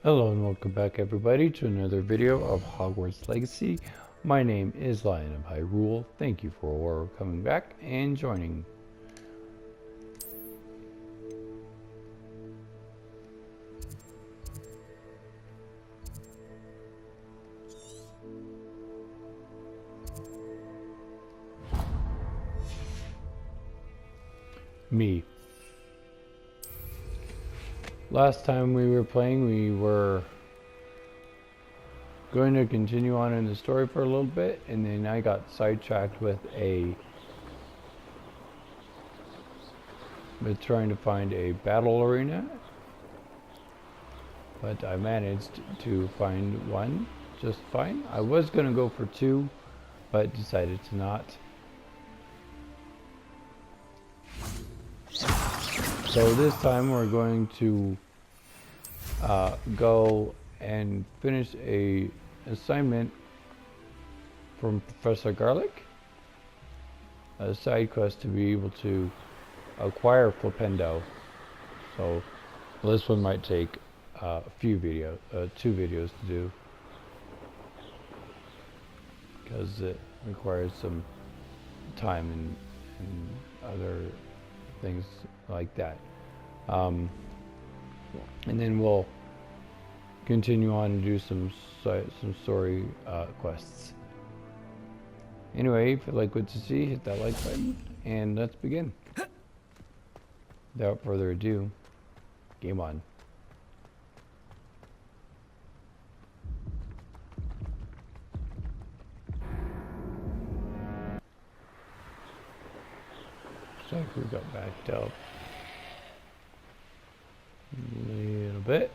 Hello and welcome back everybody to another video of Hogwarts Legacy. My name is Lion of Hyrule. Thank you for coming back and joining. Me. Last time we were playing, we were going to continue on in the story for a little bit, and then I got sidetracked with trying to find a battle arena, but I managed to find one just fine. I was going to go for two, but decided to not. So this time we're going to go and finish a assignment from Professor Garlic, a side quest to be able to acquire Flipendo. So this one might take two videos to do, because it requires some time and other things like that. And then we'll continue on and do some story quests. Anyway, if you like what you see, hit that like button and let's begin. Without further ado, game on. Looks like we got backed up a little bit.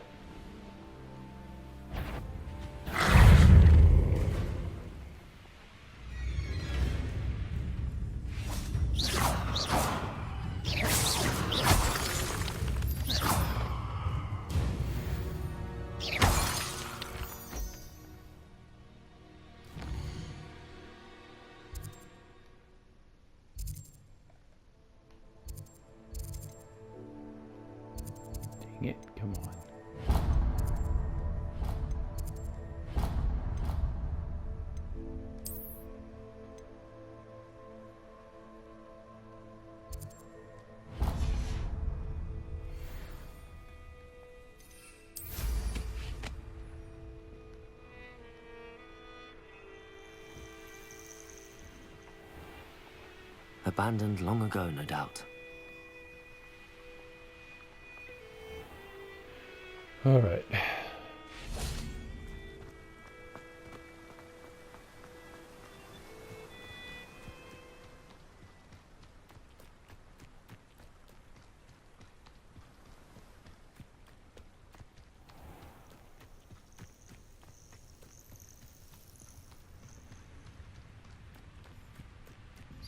Dang it, come on. Abandoned long ago, no doubt. All right.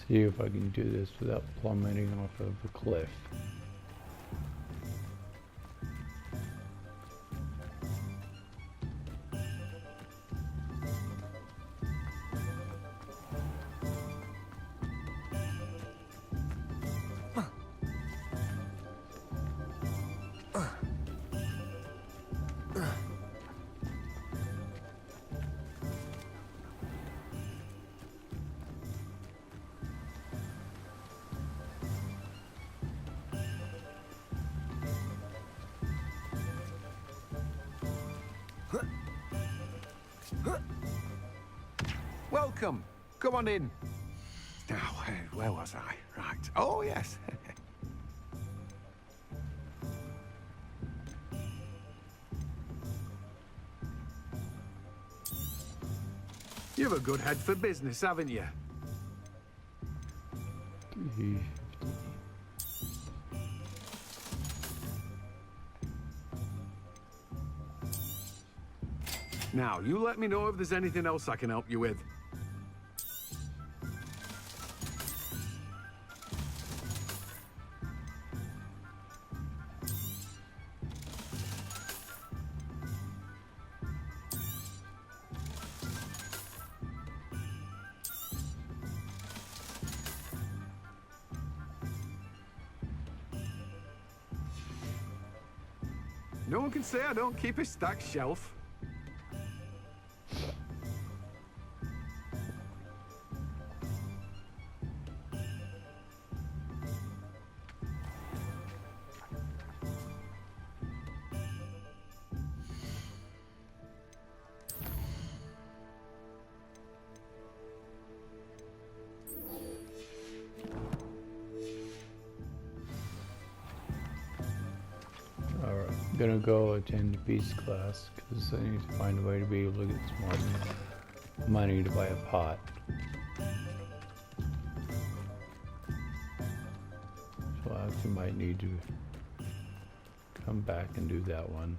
See if I can do this without plummeting off of a cliff. Welcome. Come on in. Now, where was I? Right. Oh, yes. You've a good head for business, haven't you? Now, you let me know if there's anything else I can help you with. No one can say I don't keep a stacked shelf. Alright, I'm gonna go attend the beast class because I need to find a way to be able to get some more money to buy a pot. So I actually might need to come back and do that one.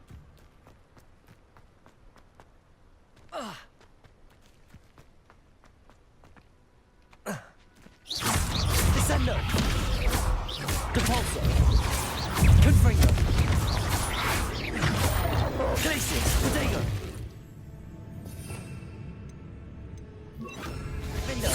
Descendo! Depulso! Confringo! Glacius! Protego! Vindo!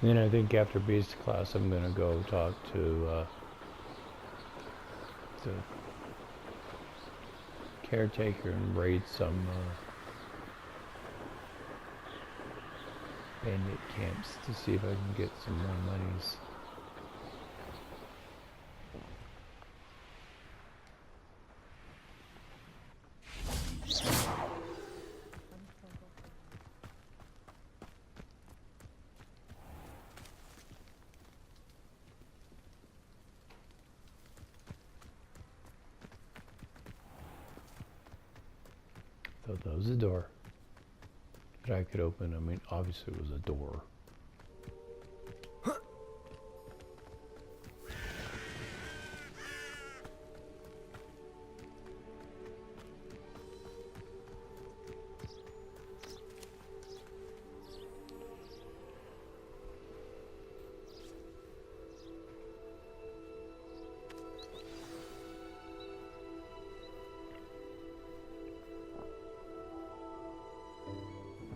Then I think after beast class I'm gonna go talk to the caretaker and raid some bandit camps to see if I can get some more monies. So that was a door that I could open. I mean, obviously it was a door.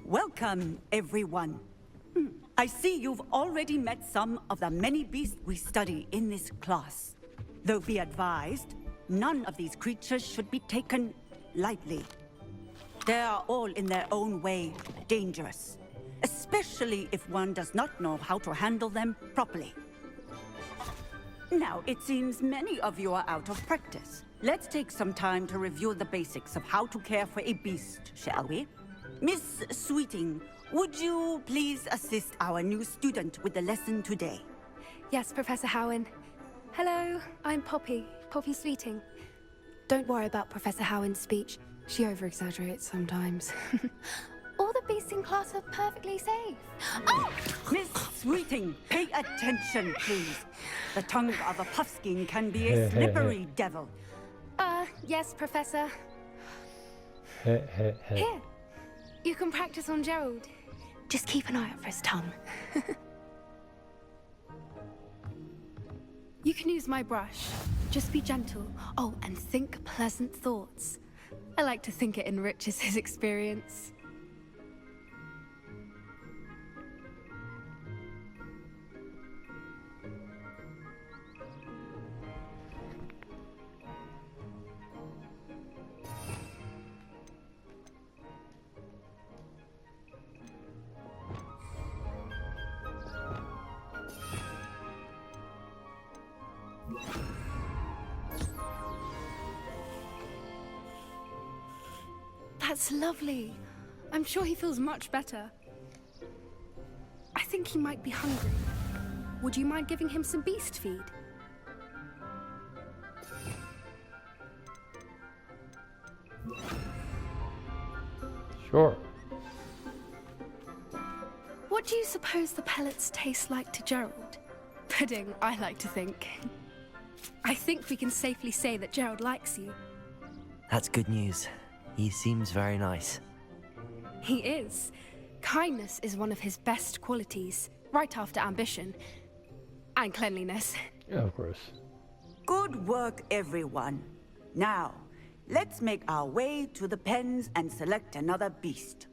Welcome, everyone. I see you've already met some of the many beasts we study in this class. Though be advised, none of these creatures should be taken lightly. They are all in their own way dangerous, especially if one does not know how to handle them properly. Now, it seems many of you are out of practice. Let's take some time to review the basics of how to care for a beast, shall we? Miss Sweeting, would you please assist our new student with the lesson today? Yes, Professor Howen. Hello, I'm Poppy Sweeting. Don't worry about Professor Howen's speech. She over-exaggerates sometimes. All the beasts in class are perfectly safe. Oh! Miss Sweeting, pay attention, please. The tongue of a puffskein can be a slippery devil. Yes, Professor. Here, you can practice on Gerald. Just keep an eye out for his tongue. You can use my brush. Just be gentle. Oh, and think pleasant thoughts. I like to think it enriches his experience. That's lovely. I'm sure he feels much better. I think he might be hungry. Would you mind giving him some beast feed? Sure. What do you suppose the pellets taste like to Gerald? Pudding, I like to think. I think we can safely say that Gerald likes you. That's good news. He seems very nice. He is. Kindness is one of his best qualities, right after ambition. And cleanliness. Yeah, of course. Good work, everyone. Now, let's make our way to the pens and select another beast.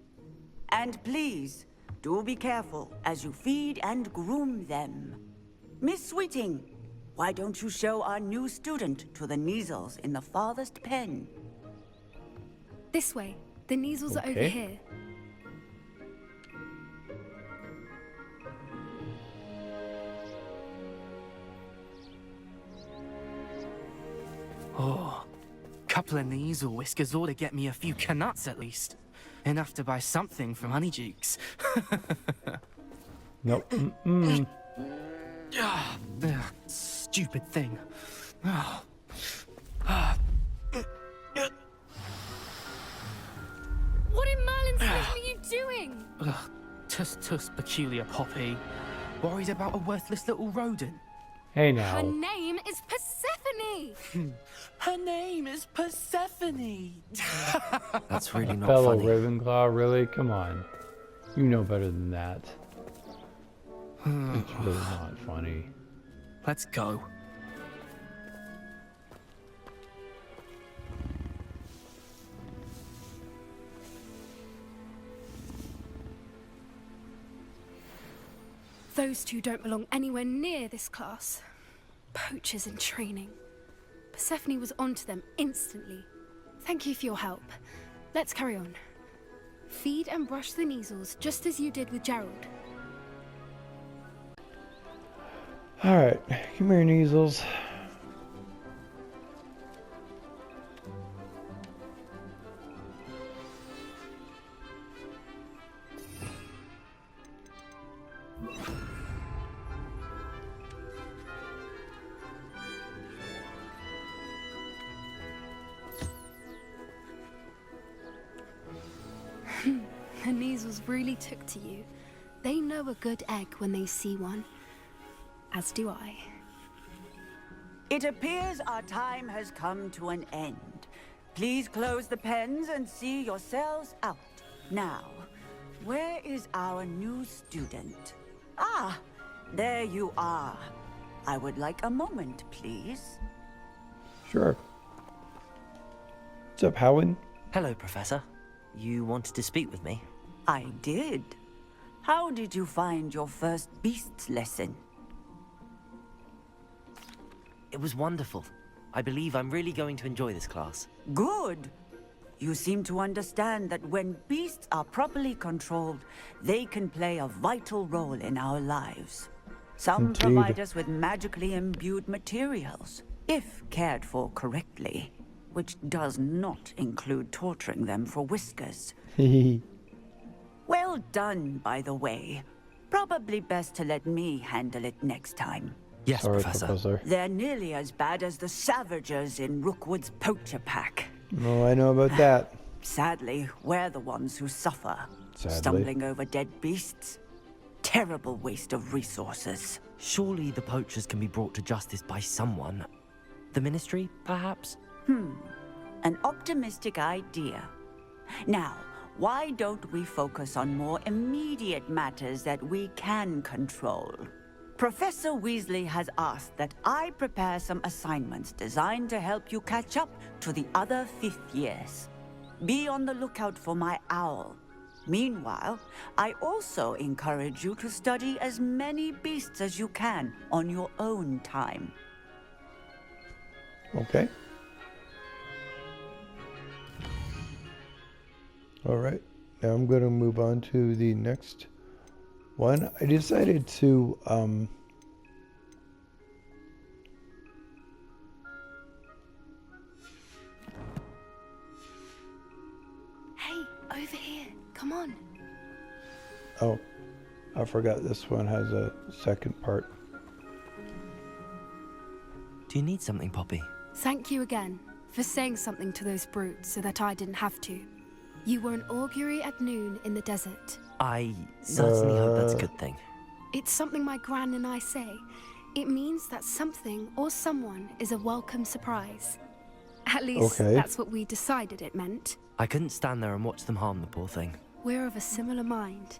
And please, do be careful as you feed and groom them. Miss Sweeting, why don't you show our new student to the Neasels in the farthest pen? This way. The Neasels are over Okay. here. Oh, couple of Neasel whiskers ought to get me a few canuts at least. Enough to buy something from Honeydukes. Nope. Mm-mm. Stupid thing. Oh. What in Merlin's name are you doing? Tuss, peculiar Poppy. Worried about a worthless little rodent. Hey Her now. name is Persephone! Her name is Persephone. That's really not Fellow funny. Ravenclaw, really? Come on. You know better than that. It's really not funny. Let's go. Those two don't belong anywhere near this class. Poachers in training. Persephone was onto them instantly. Thank you for your help. Let's carry on. Feed and brush the Neasels just as you did with Gerald. Alright, come here, Neasels. The Neasels really took to you. They know a good egg when they see one. As do I. It appears our time has come to an end. Please close the pens and see yourselves out. Now, where is our new student? Ah, there you are. I would like a moment, please. Sure. What's up, Howen? Hello, Professor. You wanted to speak with me? I did. How did you find your first beasts lesson? It was wonderful. I believe I'm really going to enjoy this class. Good. You seem to understand that when beasts are properly controlled, they can play a vital role in our lives. Some Indeed. provide us with magically imbued materials, if cared for correctly, which does not include torturing them for whiskers. Hehe. Well done, by the way. Probably best to let me handle it next time. Yes, Sorry, Professor. They're nearly as bad as the Savagers in Rookwood's Poacher pack. Oh, I know about that. Sadly, we're the ones who suffer. Sadly. Stumbling over dead beasts. Terrible waste of resources. Surely the poachers can be brought to justice by someone. The Ministry, perhaps? An optimistic idea. Now, why don't we focus on more immediate matters that we can control? Professor Weasley has asked that I prepare some assignments designed to help you catch up to the other fifth years. Be on the lookout for my owl. Meanwhile, I also encourage you to study as many beasts as you can on your own time. Okay. Alright. Now I'm going to move on to the next one. I decided to, Hey, over here. Come on. Oh, I forgot this one has a second part. Do you need something, Poppy? Thank you again for saying something to those brutes so that I didn't have to. You were an augury at noon in the desert. I certainly hope that's a good thing. It's something my gran and I say. It means that something or someone is a welcome surprise. At least, that's what we decided it meant. I couldn't stand there and watch them harm the poor thing. We're of a similar mind.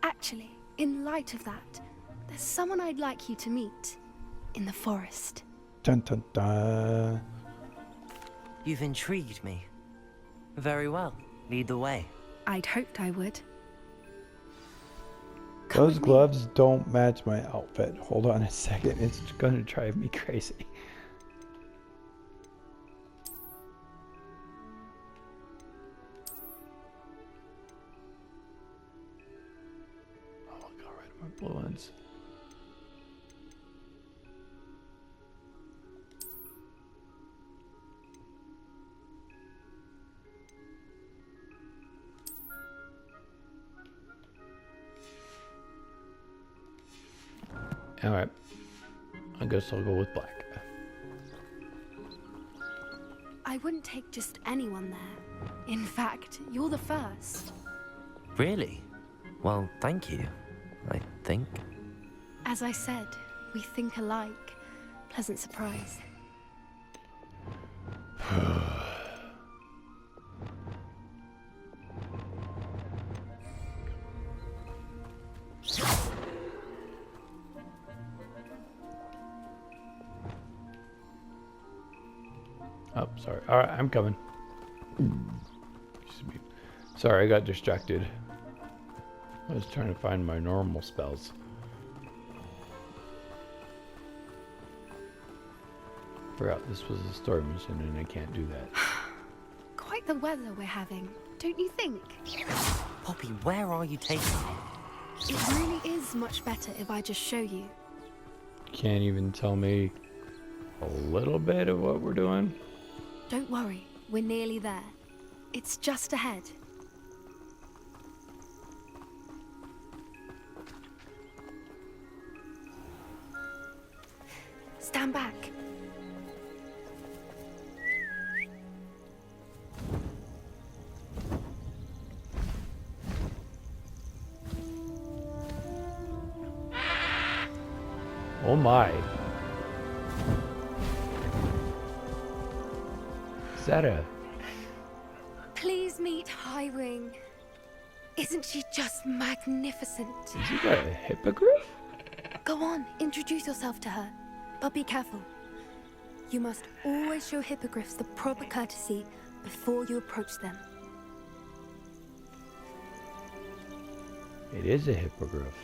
Actually, in light of that, there's someone I'd like you to meet. In the forest. Dun dun dun. You've intrigued me. Very well. Lead the way. I'd hoped I would. Those gloves don't match my outfit. Hold on a second. It's gonna drive me crazy. Oh, I got rid of my blue ones. Alright, I guess I'll go with black. I wouldn't take just anyone there. In fact, you're the first. Really? Well, thank you, I think. As I said, we think alike. Pleasant surprise. Oh, sorry. Alright, I'm coming. Sorry, I got distracted. I was trying to find my normal spells. Forgot this was a story mission and I can't do that. Quite the weather we're having, don't you think? Poppy, where are you taking me? It really is much better if I just show you. Can't even tell me a little bit of what we're doing? Don't worry, we're nearly there. It's just ahead. Stand back. Oh my. Is that a... Please meet Highwing. Isn't she just magnificent? Has he got a hippogriff? Go on, introduce yourself to her. But be careful. You must always show hippogriffs the proper courtesy before you approach them. It is a hippogriff.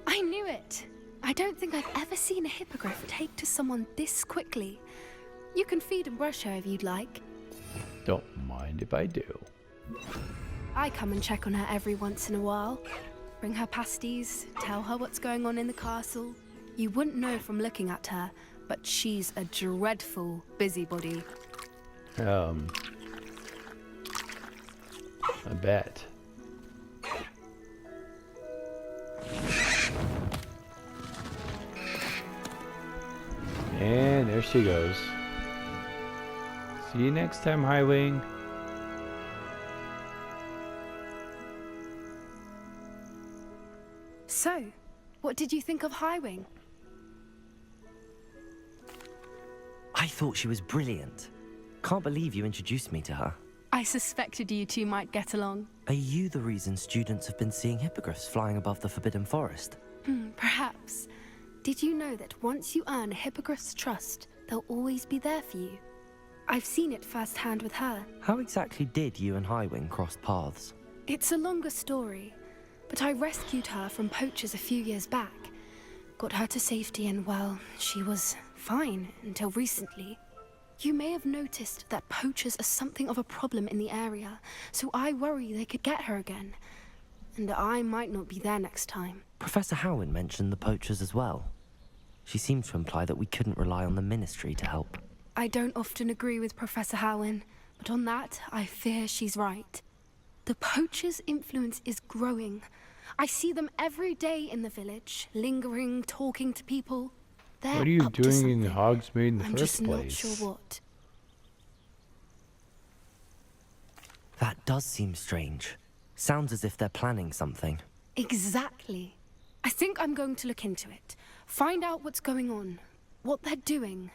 I knew it! I don't think I've ever seen a hippogriff take to someone this quickly. You can feed and brush her if you'd like. Don't mind if I do. I come and check on her every once in a while. Bring her pasties, tell her what's going on in the castle. You wouldn't know from looking at her, but she's a dreadful busybody. I bet. And there she goes. See you next time, Highwing. So, what did you think of Highwing? I thought she was brilliant. Can't believe you introduced me to her. I suspected you two might get along. Are you the reason students have been seeing hippogriffs flying above the Forbidden Forest? Perhaps. Did you know that once you earn a hippogriff's trust, they'll always be there for you? I've seen it firsthand with her. How exactly did you and Highwing cross paths? It's a longer story, but I rescued her from poachers a few years back. Got her to safety and, well, she was fine until recently. You may have noticed that poachers are something of a problem in the area, so I worry they could get her again. And I might not be there next time. Professor Howin mentioned the poachers as well. She seemed to imply that we couldn't rely on the Ministry to help. I don't often agree with Professor Howin, but on that, I fear she's right. The poachers' influence is growing. I see them every day in the village, lingering, talking to people. They're What are you up to doing in something. Hogsmeade in the I'm first just place? not sure what. That does seem strange. Sounds as if they're planning something. Exactly. I think I'm going to look into it. Find out what's going on. What they're doing.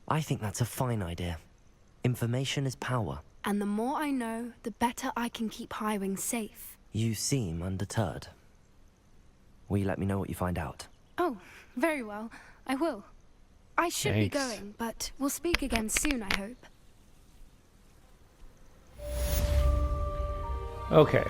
I think that's a fine idea. Information is power. And the more I know, the better I can keep Highwing safe. You seem undeterred. Will you let me know what you find out? Oh, very well. I will. I should be Thanks. going, but we'll speak again soon, I hope. Okay.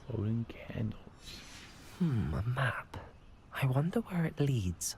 Floating candles. A map. I wonder where it leads.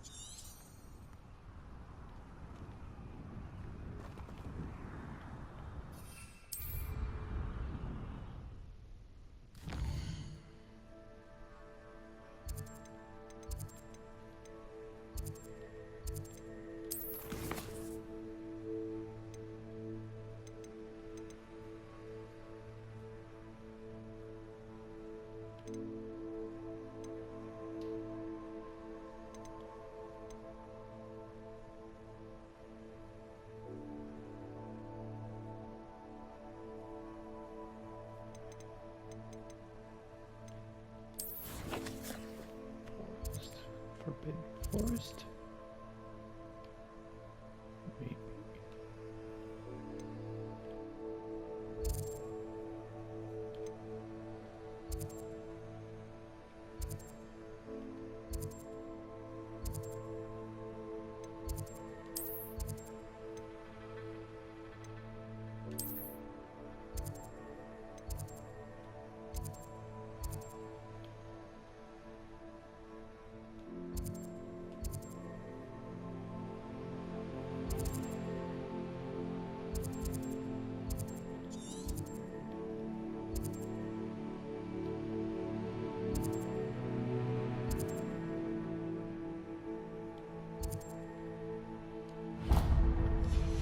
Forbidden forest. Maybe.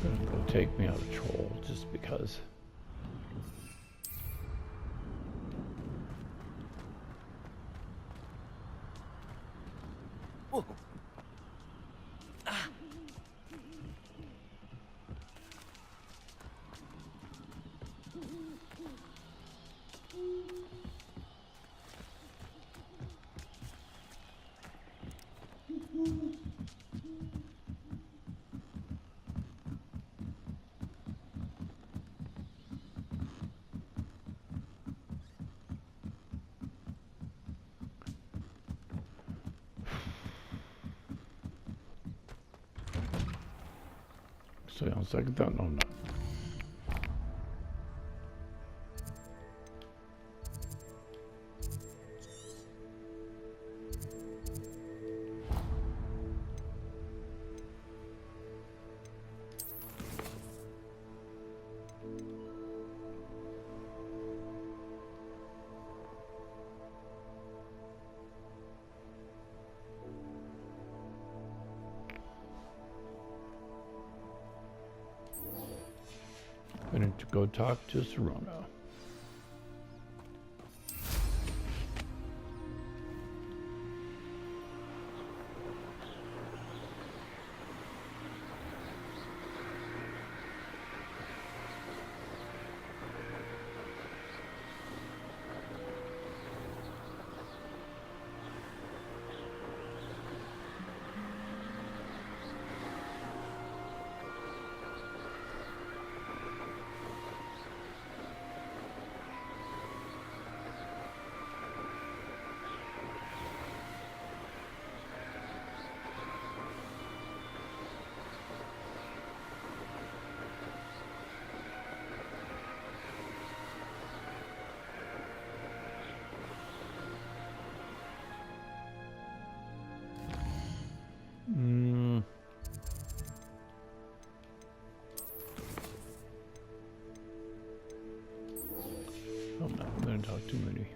Gonna go take me out a troll just because. So on second thought, no, I'm not. Gonna go talk to Serona. Oh no, I'm gonna talk to Moody.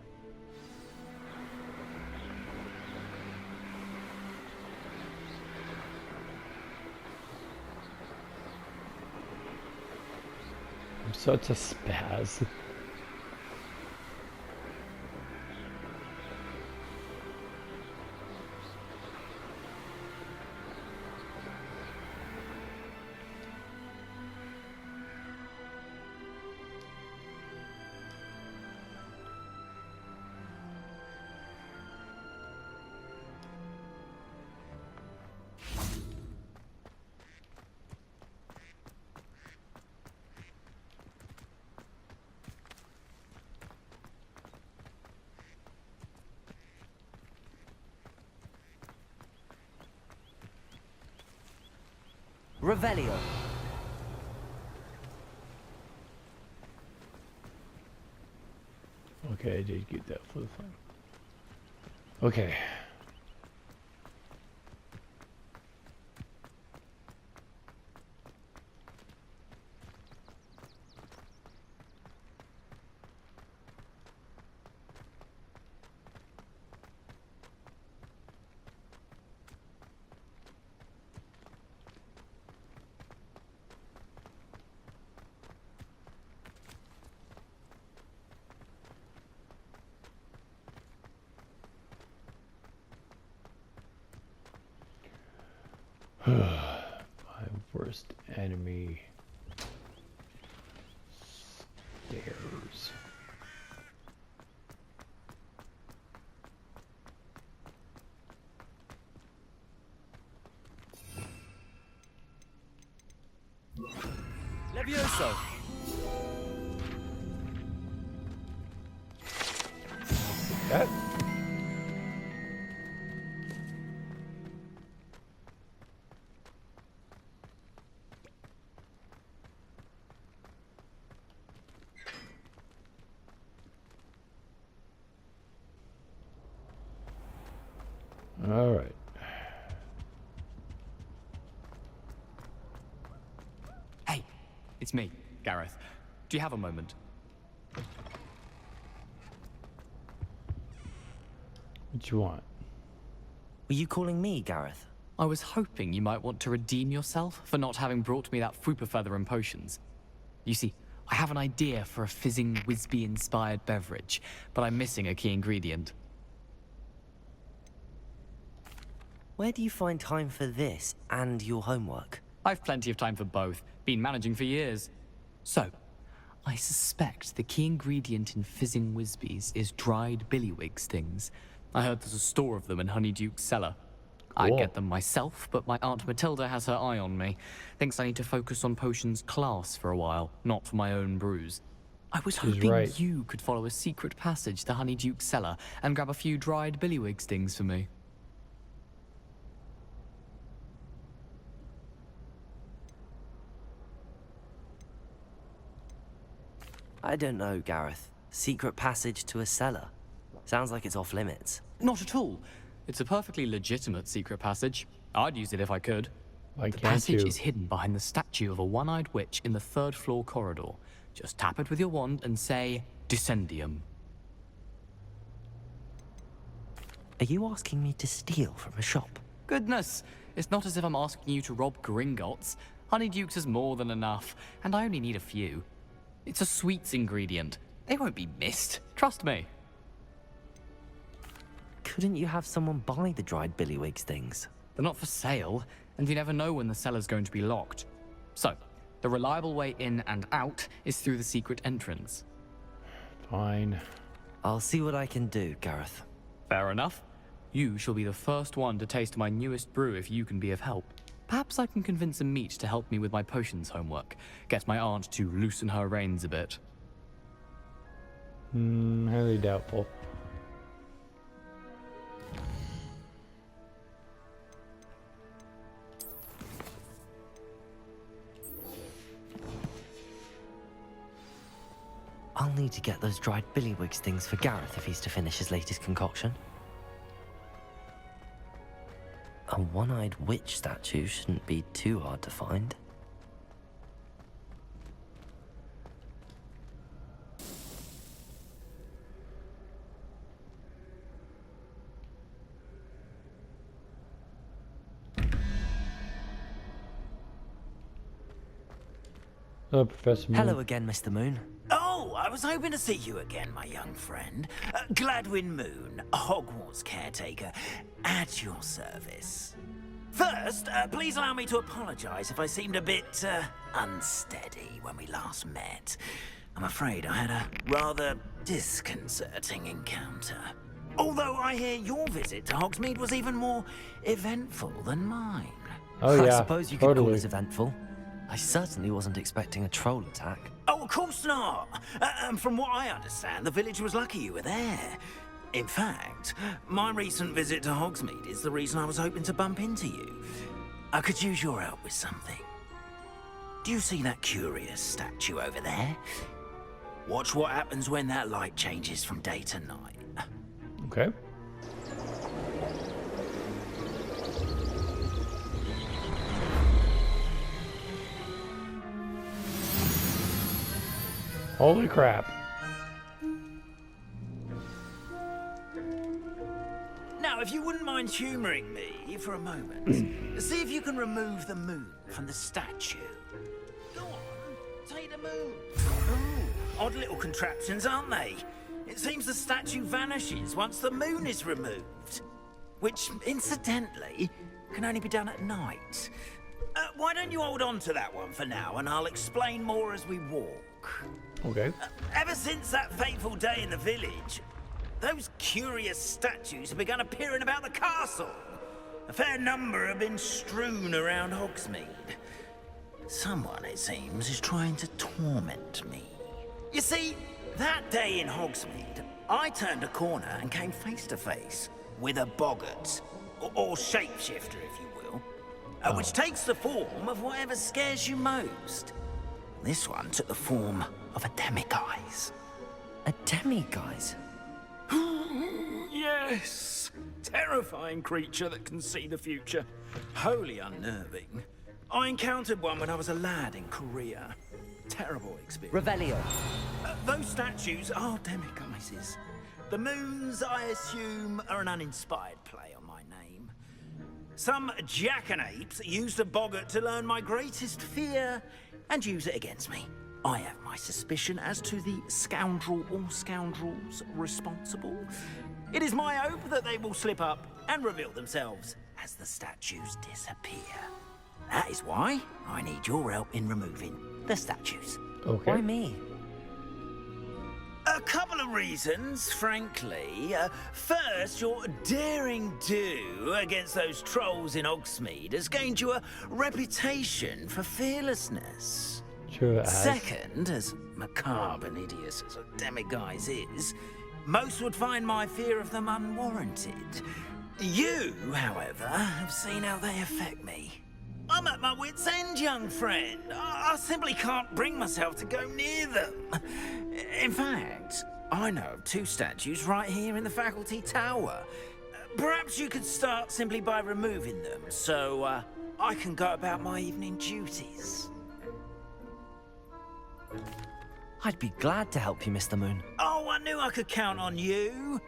I'm such a spaz. Revelio. Okay, I did get that for the fun. Okay. My worst enemy. Stairs. Levioso. That? All right. Hey, it's me, Gareth. Do you have a moment? What you want? Were you calling me, Gareth? I was hoping you might want to redeem yourself for not having brought me that Fupa feather and potions. You see, I have an idea for a fizzing Wisby-inspired beverage, but I'm missing a key ingredient. Where do you find time for this and your homework? I've plenty of time for both. Been managing for years. So, I suspect the key ingredient in fizzing Wisbies is dried billywig stings. I heard there's a store of them in Honeyduke's cellar. I'd Cool. get them myself, but my Aunt Matilda has her eye on me. Thinks I need to focus on potions class for a while, not for my own brews. I was She's hoping right. you could follow a secret passage to Honeyduke's cellar and grab a few dried billywig stings for me. I don't know, Gareth. Secret passage to a cellar. Sounds like it's off limits. Not at all. It's a perfectly legitimate secret passage. I'd use it if I could. Why The can't passage you? is hidden behind the statue of a one-eyed witch in the third-floor corridor. Just tap it with your wand and say, Descendium. Are you asking me to steal from a shop? Goodness, it's not as if I'm asking you to rob Gringotts. Honeydukes is more than enough, and I only need a few. It's a sweets ingredient. They won't be missed. Trust me. Couldn't you have someone buy the dried billywig things? They're not for sale, and you never know when the cellar's going to be locked. So, the reliable way in and out is through the secret entrance. Fine. I'll see what I can do, Gareth. Fair enough. You shall be the first one to taste my newest brew if you can be of help. Perhaps I can convince a meat to help me with my potions homework. Get my aunt to loosen her reins a bit. Highly doubtful. I'll need to get those dried billywig things for Gareth if he's to finish his latest concoction. A one-eyed witch statue shouldn't be too hard to find. Hello, Professor Moon. Hello again, Mr. Moon. Oh, I was hoping to see you again, my young friend. Gladwin Moon, Hogwarts caretaker, at your service. First, please allow me to apologize if I seemed a bit, unsteady when we last met. I'm afraid I had a rather disconcerting encounter. Although I hear your visit to Hogsmeade was even more eventful than mine. Oh yeah, I suppose you could totally. call this eventful. I certainly wasn't expecting a troll attack. Oh, of course not. From what I understand, the village was lucky you were there. In fact, my recent visit to Hogsmeade is the reason I was hoping to bump into you. I could use your help with something. Do you see that curious statue over there? Watch what happens when that light changes from day to night. Okay. Holy crap. Now, if you wouldn't mind humouring me for a moment, see if you can remove the moon from the statue. Go on, take the moon. Ooh, odd little contraptions, aren't they? It seems the statue vanishes once the moon is removed. Which, incidentally, can only be done at night. Why don't you hold on to that one for now, and I'll explain more as we walk. Okay. Ever since that fateful day in the village, those curious statues have begun appearing about the castle. A fair number have been strewn around Hogsmeade. Someone, it seems, is trying to torment me. You see, that day in Hogsmeade, I turned a corner and came face to face with a boggart, or shapeshifter, if you will, which takes the form of whatever scares you most. This one took the form of a demiguise. A demiguise? Yes! Terrifying creature that can see the future. Wholly unnerving. I encountered one when I was a lad in Korea. Terrible experience. Revelio. Those statues are demiguises. The moons, I assume, are an uninspired play on my name. Some jackanapes used a boggart to learn my greatest fear and use it against me. I have my suspicion as to the scoundrel or scoundrels responsible. It is my hope that they will slip up and reveal themselves as the statues disappear. That is why I need your help in removing the statues. Okay. Why me? A couple of reasons, frankly. First, your daring do against those trolls in Hogsmeade has gained you a reputation for fearlessness. Sure it has. Second, as macabre and hideous as a demiguise is, most would find my fear of them unwarranted. You, however, have seen how they affect me. I'm at my wit's end, young friend. I simply can't bring myself to go near them. In fact, I know of two statues right here in the faculty tower. Perhaps you could start simply by removing them, so I can go about my evening duties. I'd be glad to help you, Mr. Moon. Oh, I knew I could count on you.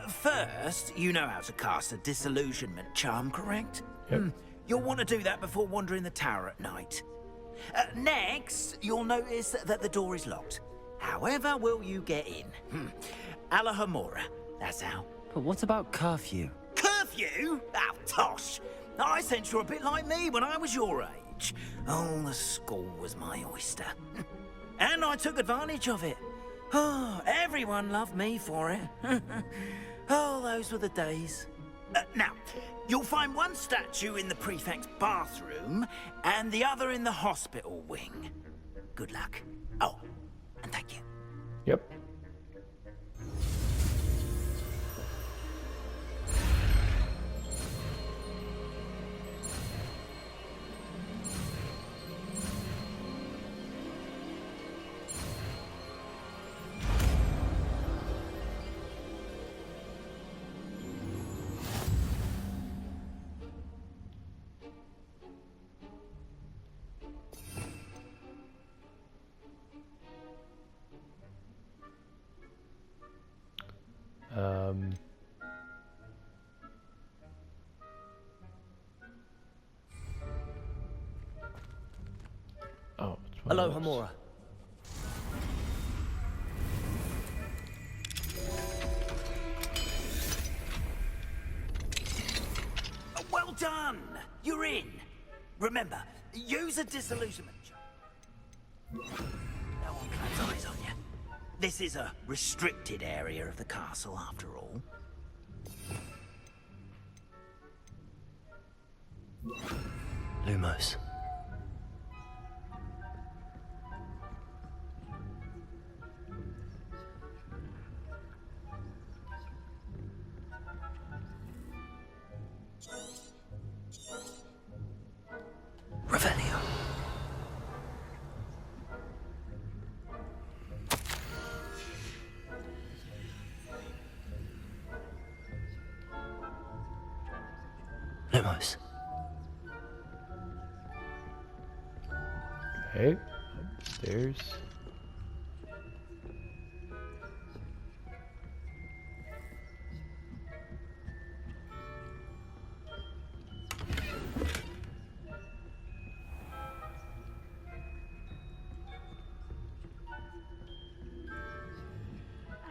First, you know how to cast a disillusionment charm, correct? Yep. You'll want to do that before wandering the tower at night. Next, you'll notice that the door is locked. However will you get in? Alahomora, that's how. But what about curfew? Curfew? Oh, tosh. I sense you're a bit like me when I was your age. Oh, the school was my oyster. And I took advantage of it. Oh, everyone loved me for it. Oh, those were the days. Now, you'll find one statue in the prefect's bathroom and the other in the hospital wing. Good luck. Oh, and thank you. Yep. Oh, it's one Hello, of those. Homora. Well done! You're in. Remember, use a disillusionment charm. No one claps eyes on you. This is a restricted area of the castle, after all. Lumos. Revelio. Lumos. Okay, upstairs.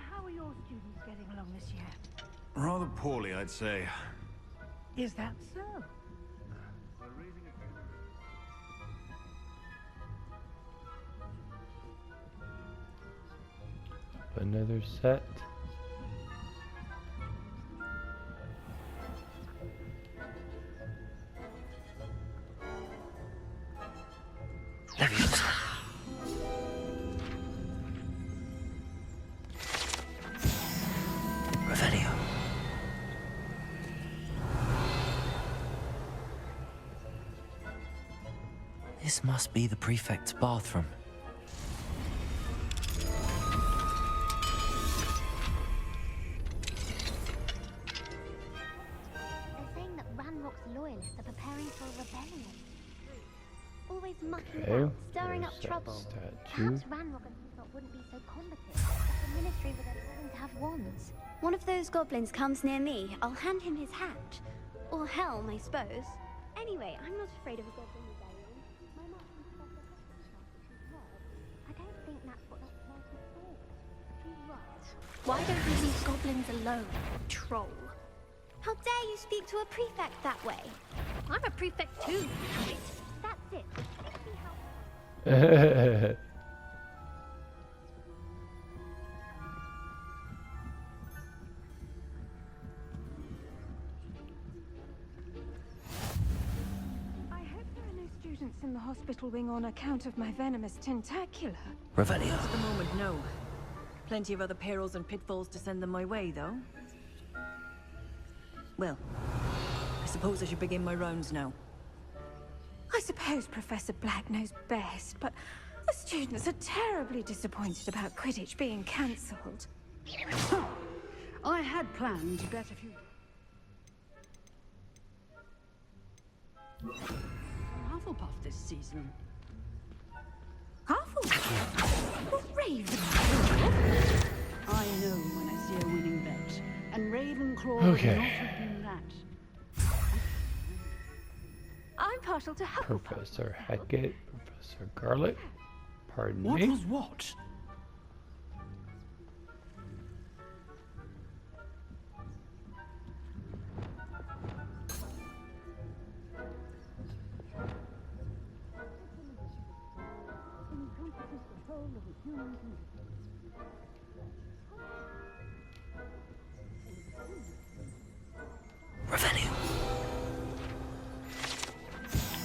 How are your students getting along this year? Rather poorly, I'd say. Is that so? Another set. Leviosa. Revelio. This must be the prefect's bathroom. They're saying that Ranrock's loyalists are preparing for a rebellion. Always mucking Okay, about, stirring up there's that trouble. statue. Perhaps Ranrock and Hussot wouldn't be so combative if the ministry were then willing to have wands. One of those goblins comes near me, I'll hand him his hat. Or helm, I suppose. Anyway, I'm not afraid of a goblin rebellion. My master I don't think that's what that person thought. She's right. Why don't you leave goblins alone, troll? How dare you speak to a prefect that way? I'm a prefect too, damn it. That's it. See how... I hope there are no students in the hospital wing on account of my venomous tentacular. Revelio. At the moment, no. Plenty of other perils and pitfalls to send them my way, though. Well, I suppose I should begin my rounds now. I suppose Professor Black knows best, but the students are terribly disappointed about Quidditch being cancelled. I had planned to bet a few... Hufflepuff this season. Hufflepuff? Well, Ravenclaw? I know when I see a winning bet, and Ravenclaw Okay. would not have been that. I'm part partial to Hufflepuff. Professor Hackett, Professor Garlic. Pardon What me. was what? Revelio.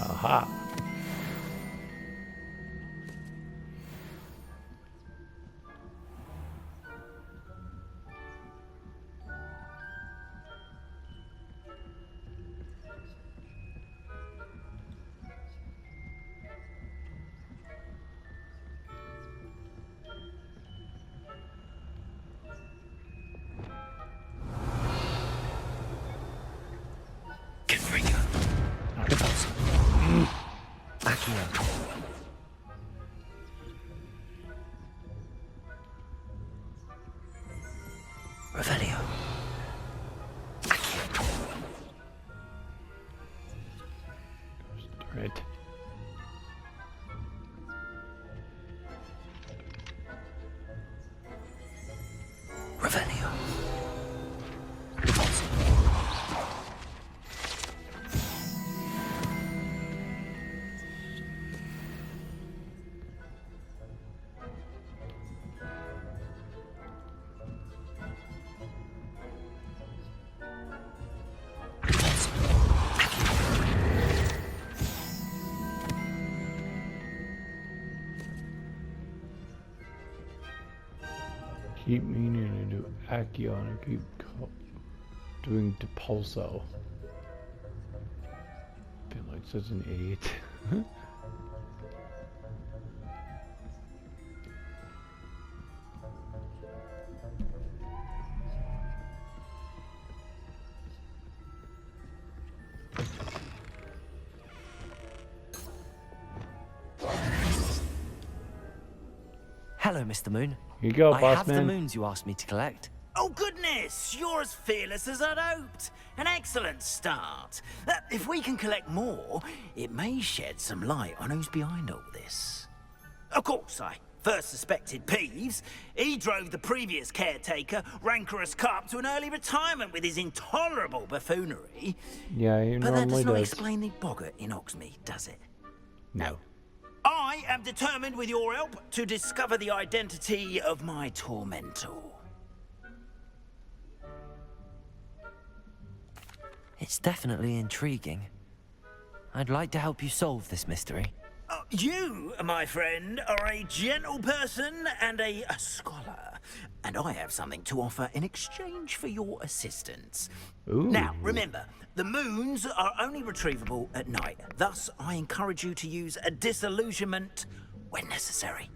Aha. Confringo. Accio. Revelio. Right. Revelio. Keep meaning to do Accio and I keep doing Depulso. Feel like such an idiot. Hello, Mr. Moon. Here you go, I boss have the man. moons you asked me to collect. Oh, goodness! You're as fearless as I'd hoped. An excellent start. If we can collect more, it may shed some light on who's behind all this. Of course, I first suspected Peeves. He drove the previous caretaker, Rancorous Carp, to an early retirement with his intolerable buffoonery. Yeah, he But that normally does not does. explain the boggart in Hogsmeade, does it? No. I am determined, with your help, to discover the identity of my tormentor. It's definitely intriguing. I'd like to help you solve this mystery. You, my friend, are a gentle person and a scholar, and I have something to offer in exchange for your assistance. Ooh. Now, remember, the moons are only retrievable at night. Thus, I encourage you to use a disillusionment when necessary.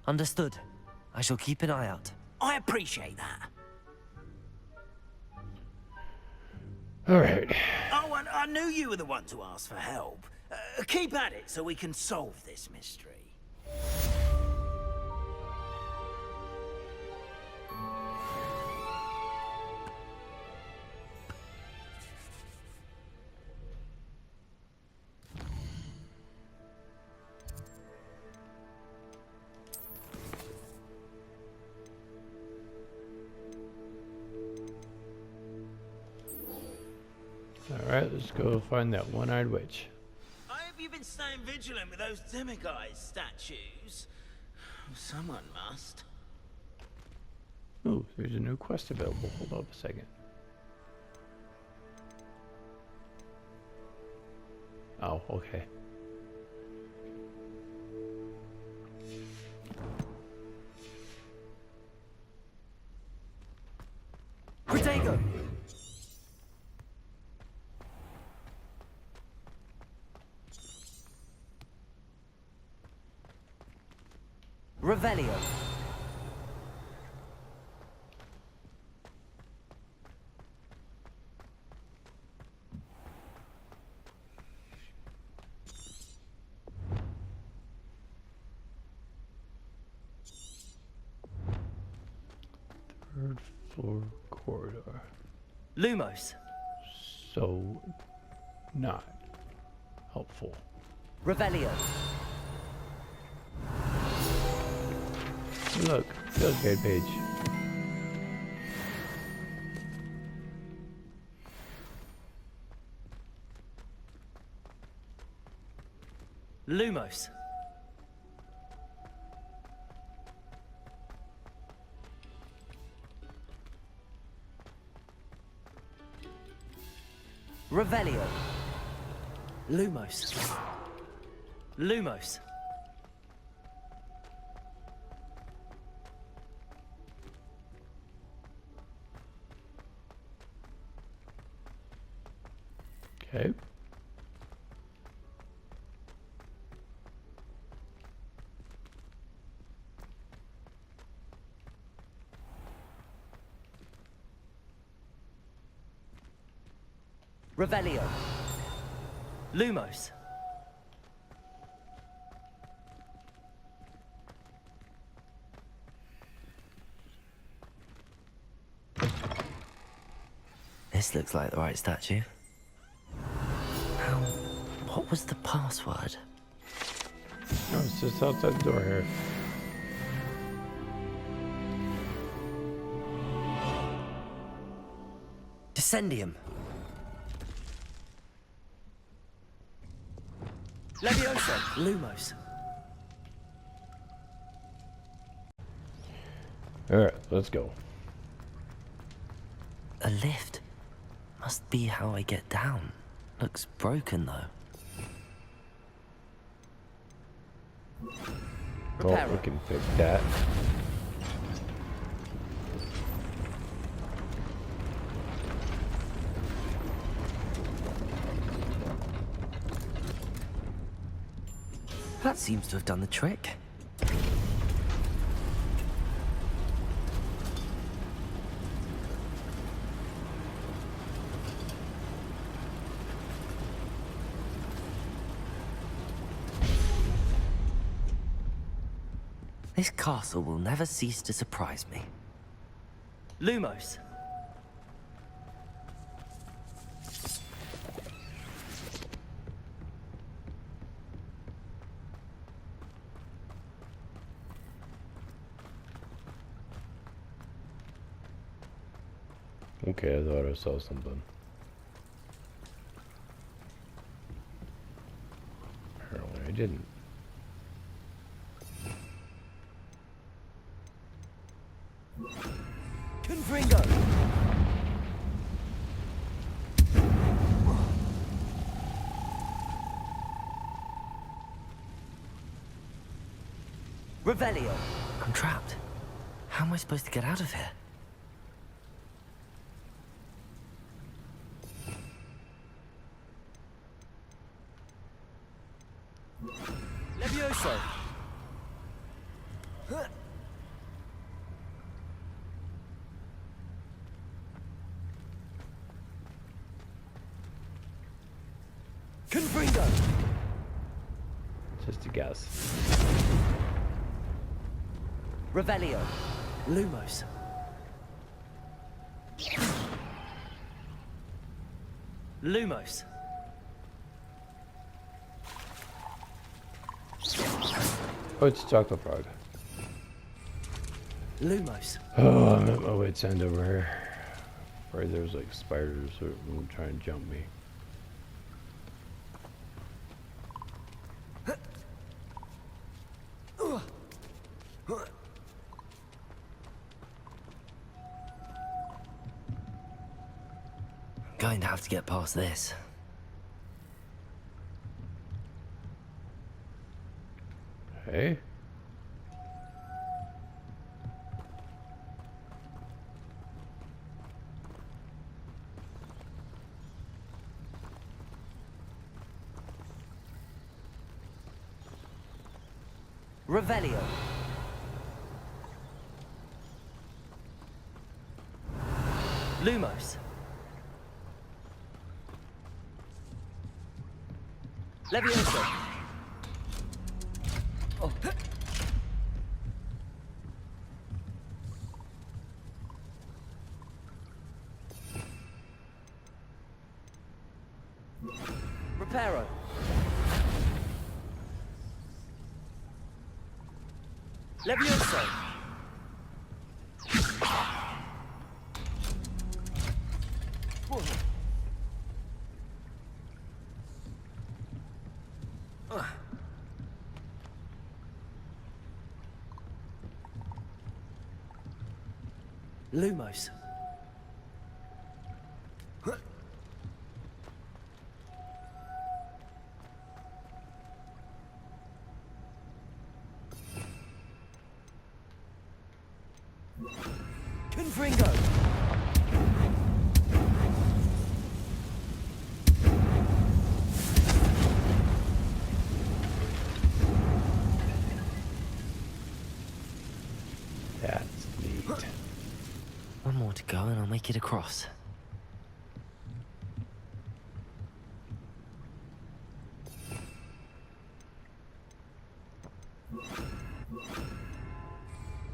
Understood. I shall keep an eye out. I appreciate that. All right. Oh, and I knew you were the one to ask for help. Keep at it so we can solve this mystery. Alright, let's go find that one-eyed witch. I hope you've been staying vigilant with those demiguise statues. Someone must. Ooh, there's a new quest available. Hold up a second. Oh, okay. Protego! Revelio. Third floor corridor. Lumos. So, not helpful. Revelio. Look, field guide page. Lumos. Revelio. Lumos. Lumos. Okay. Revelio. Lumos. This looks like the right statue. Now, what was the password? No, it's just outside the door here. Descendium. Leviosa. Lumos. Alright, let's go. A lift. Must be how I get down. Looks broken though. Well, we can fix that. That seems to have done the trick. This castle will never cease to surprise me. Lumos. Okay, I thought I saw something. Apparently I didn't. Confringo. Revelio. I'm trapped. How am I supposed to get out of here? Levioso. Confringo. Just a guess. Revelio. Lumos. Lumos. Oh, it's Chocolate Frog. Lumos. Oh, I'm at my wit's end over here. Afraid there's like spiders that will try and jump me. Going to have to get past this. Hey. Revelio. Lumos. Levioso. Oh. Reparo. Levioso. Lumos. Confringo. That's neat. One more to go and I'll make it across.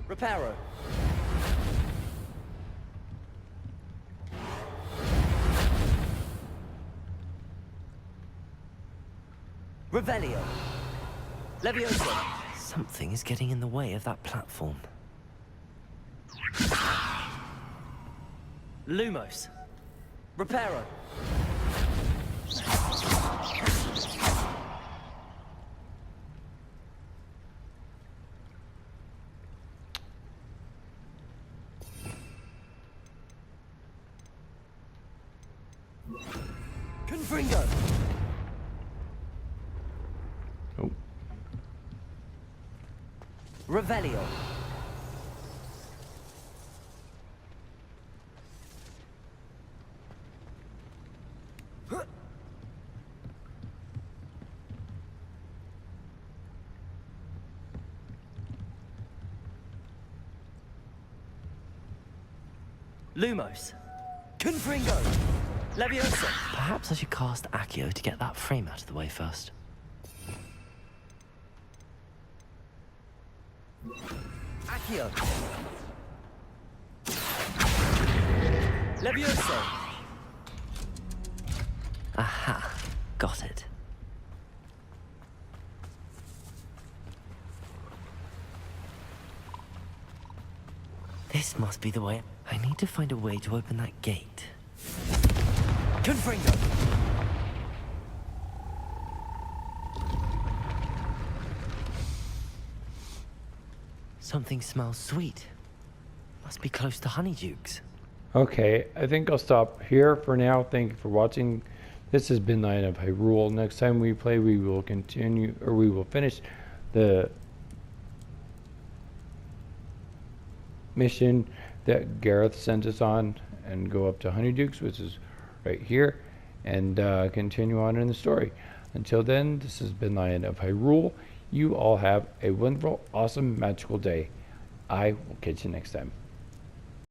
Reparo. Revelio. Levioso. Something is getting in the way of that platform. Lumos. Reparo. Confringo. Oh. Revelio. Lumos. Confringo. Leviosa. Perhaps I should cast Accio to get that frame out of the way first. Accio. Leviosa. Aha. Got it. This must be the way. I need to find a way to open that gate. Confringo! Something smells sweet. Must be close to Honeydukes. Okay, I think I'll stop here for now. Thank you for watching. This has been Lion of Hyrule. Next time we play, we will continue, or we will finish the mission that Gareth sent us on and go up to Honeydukes, which is right here, and continue on in the story. Until then, this has been Lion of Hyrule. You all have a wonderful, awesome, magical day. I will catch you next time.